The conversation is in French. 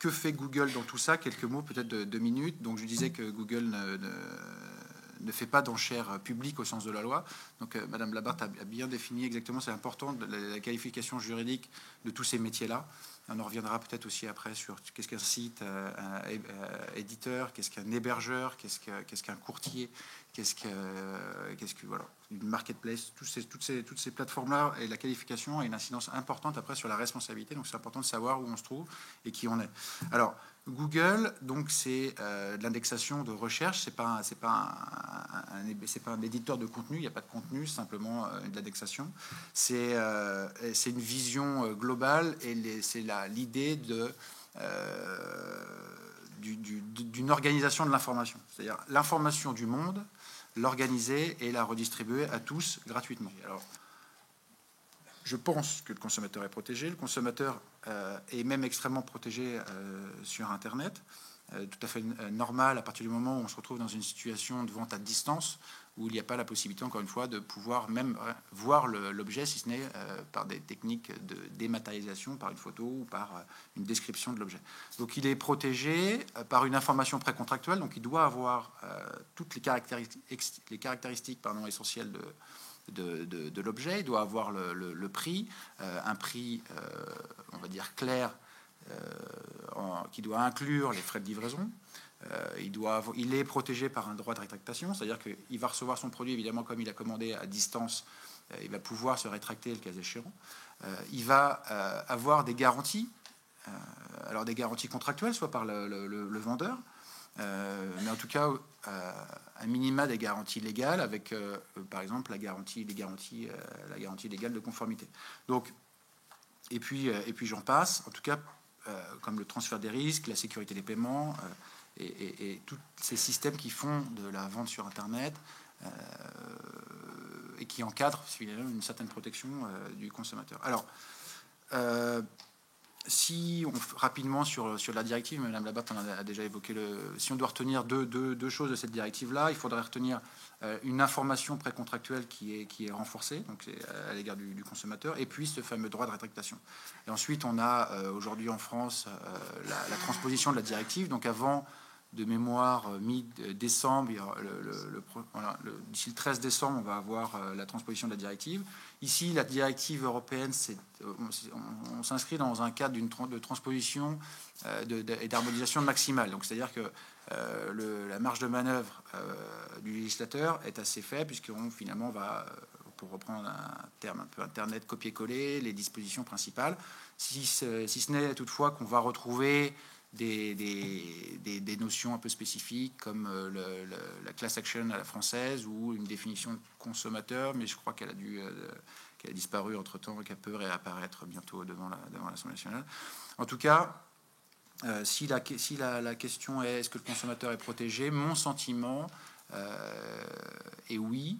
que fait Google dans tout ça? Quelques mots, peut-être de 2 minutes. Donc, je disais que Google ne fait pas d'enchères publiques au sens de la loi. Donc, Madame Labarthe a bien défini exactement, c'est important, la qualification juridique de tous ces métiers-là. On en reviendra peut-être aussi après sur qu'est-ce qu'un site éditeur, qu'est-ce qu'un hébergeur, qu'est-ce qu'un courtier, qu'est-ce que voilà, une marketplace, toutes ces plateformes-là, et la qualification a une incidence importante après sur la responsabilité. Donc c'est important de savoir où on se trouve et qui on est. Alors Google, donc c'est de l'indexation de recherche. C'est pas un éditeur de contenu. Il n'y a pas de contenu, simplement de l'indexation. C'est une vision globale et c'est l'idée d'une organisation de l'information. C'est-à-dire l'information du monde, l'organiser et la redistribuer à tous gratuitement. Alors, je pense que le consommateur est protégé. Le consommateur est même extrêmement protégé sur Internet. Tout à fait normal à partir du moment où on se retrouve dans une situation de vente à distance où il n'y a pas la possibilité, encore une fois, de pouvoir même voir l'objet, si ce n'est par des techniques de dématérialisation, par une photo ou par une description de l'objet. Donc il est protégé par une information précontractuelle, donc il doit avoir toutes les caractéristiques essentielles de l'objet. Il doit avoir le prix, un prix, on va dire, clair, qui doit inclure les frais de livraison. Il est protégé par un droit de rétractation, c'est-à-dire qu'il va recevoir son produit, évidemment, comme il a commandé à distance, il va pouvoir se rétracter le cas échéant. Il va avoir des garanties, alors des garanties contractuelles, soit par le vendeur, mais en tout cas, un minima des garanties légales, avec, par exemple, la garantie légale de conformité. Donc, et puis j'en passe, en tout cas, comme le transfert des risques, la sécurité des paiements, et tous ces systèmes qui font de la vente sur Internet et qui encadrent une certaine protection du consommateur. Alors, si on rapidement sur la directive, Madame Labarthe en a déjà évoqué si on doit retenir deux choses de cette directive-là, il faudrait retenir une information précontractuelle qui est renforcée, donc à l'égard du consommateur, et puis ce fameux droit de rétractation. Et ensuite, on a aujourd'hui en France la transposition de la directive. Donc avant, de mémoire, mi-décembre, d'ici le 13 décembre, on va avoir la transposition de la directive. Ici, la directive européenne, on s'inscrit dans un cadre de transposition et d'harmonisation maximale. Donc, c'est-à-dire que la marge de manœuvre du législateur est assez faible, puisqu'on finalement va, pour reprendre un terme un peu Internet, copier-coller les dispositions principales, si ce n'est toutefois qu'on va retrouver des notions un peu spécifiques comme la class action à la française ou une définition de consommateur, mais je crois qu'elle a disparu entre-temps et qu'elle peut réapparaître bientôt devant l'Assemblée nationale. En tout cas, si la question est est-ce que le consommateur est protégé, mon sentiment est oui.